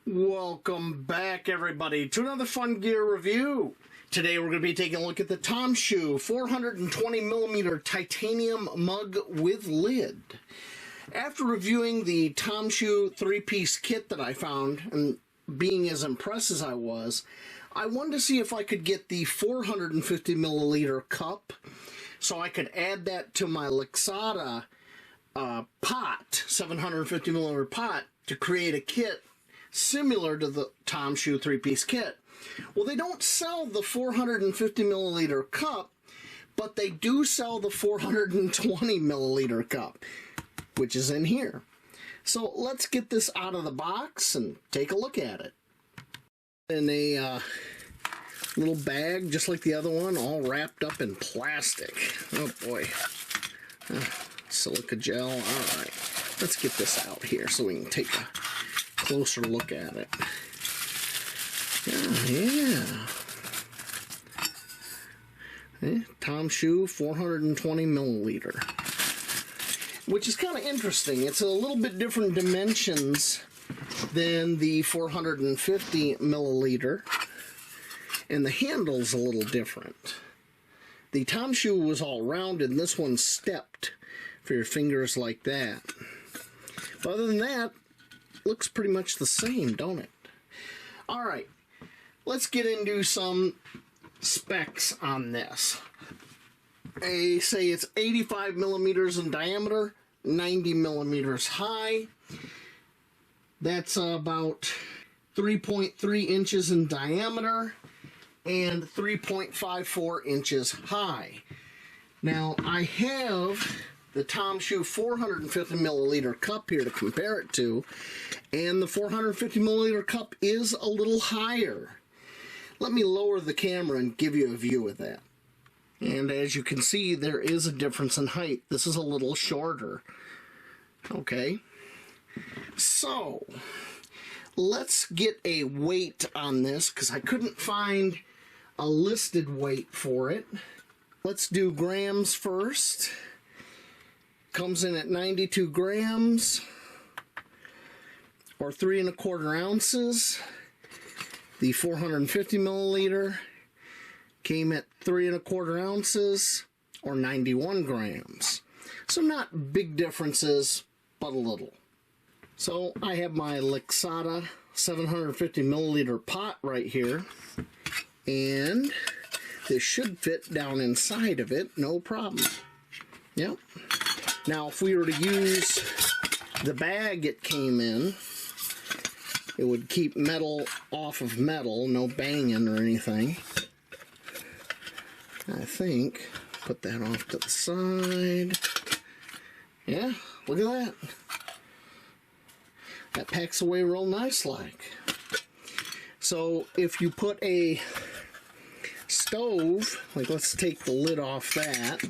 Welcome back, everybody, to another fun gear review. Today we're going to be taking a look at the Tomshoo 420mm titanium mug with lid. After reviewing the Tomshoo 3-piece kit that I found, and being as impressed as I was, I wanted to see if I could get the 450ml cup so I could add that to my Lixada pot, 750ml pot, to create a kit similar to the Tomshoo 3-piece kit. Well, they don't sell the 450ml cup, but they do sell the 420ml cup, which is in here. So let's get this out of the box and take a look at it. In a little bag, just like the other one, all wrapped up in plastic. Oh boy. Silica gel. Alright, let's get this out here so we can take a closer look at it. Yeah. Tomshoo 420ml, which is kind of interesting. It's a little bit different dimensions than the 450ml, and the handle's a little different. The Tomshoo was all rounded, and this one's stepped for your fingers like that. But other than that, looks pretty much the same, don't it? Alright, let's get into some specs on this. They say it's 85mm in diameter, 90mm high. That's about 3.3 inches in diameter and 3.54 inches high. Now, I have the Tomshoo 450ml cup here to compare it to, and the 450ml cup is a little higher. Let me lower the camera and give you a view of that. And as you can see, there is a difference in height. This is a little shorter. Okay, so let's get a weight on this because I couldn't find a listed weight for it. Let's do grams first. Comes in at 92 grams, or 3 1/4 ounces. The 450ml came at 3 1/4 ounces, or 91 grams. So not big differences, but a little. So I have my Lixada 750ml pot right here, and this should fit down inside of it, no problem. Yep. Now, if we were to use the bag it came in, it would keep metal off of metal, no banging or anything. I think, put that off to the side. Yeah, look at that. That packs away real nice like. So, if you put a stove, like let's take the lid off that.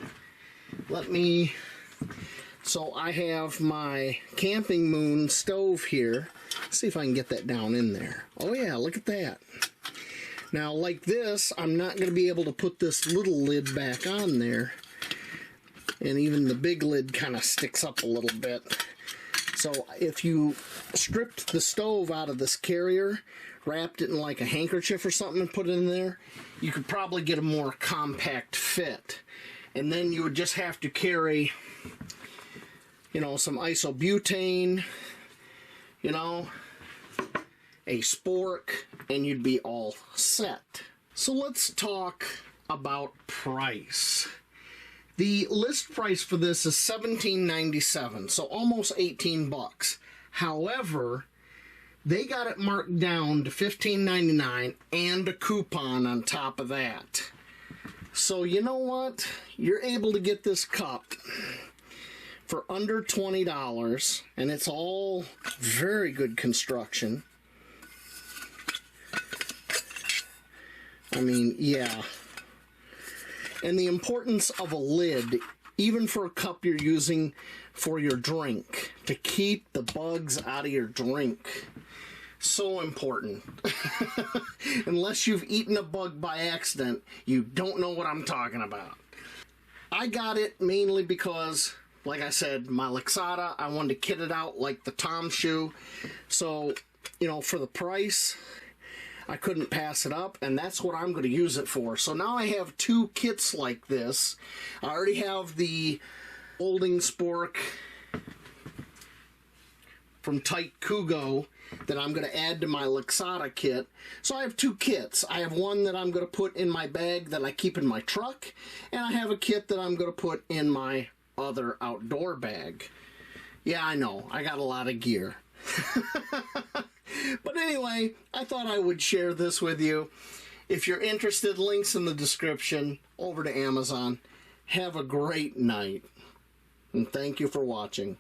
So I have my Camping Moon stove here. Let's see if I can get that down in there. Oh yeah, look at that. Now like this, I'm not going to be able to put this little lid back on there. And even the big lid kind of sticks up a little bit. So if you stripped the stove out of this carrier, wrapped it in like a handkerchief or something and put it in there, you could probably get a more compact fit. And then you would just have to carry, you know, some isobutane, you know, a spork, and you'd be all set. So let's talk about price. The list price for this is $17.97, so almost 18 bucks. However, they got it marked down to $15.99 and a coupon on top of that. So you know what? You're able to get this cup for under $20, and it's all very good construction. I mean, yeah. And the importance of a lid, even for a cup you're using for your drink, to keep the bugs out of your drink. So important. Unless you've eaten a bug by accident, you don't know what I'm talking about. I got it mainly because, like I said, my Lixada, I wanted to kit it out like the Tomshoo. So you know, for the price, I couldn't pass it up, and that's what I'm going to use it for. So now I have 2 kits like this. I already have the folding spork from Tight Kugo that I'm going to add to my Luxada kit. So I have 2 kits. I have one that I'm going to put in my bag that I keep in my truck, and I have a kit that I'm going to put in my other outdoor bag. Yeah, I know, I got a lot of gear. But anyway, I thought I would share this with you. If you're interested, links in the description, over to Amazon. Have a great night, and thank you for watching.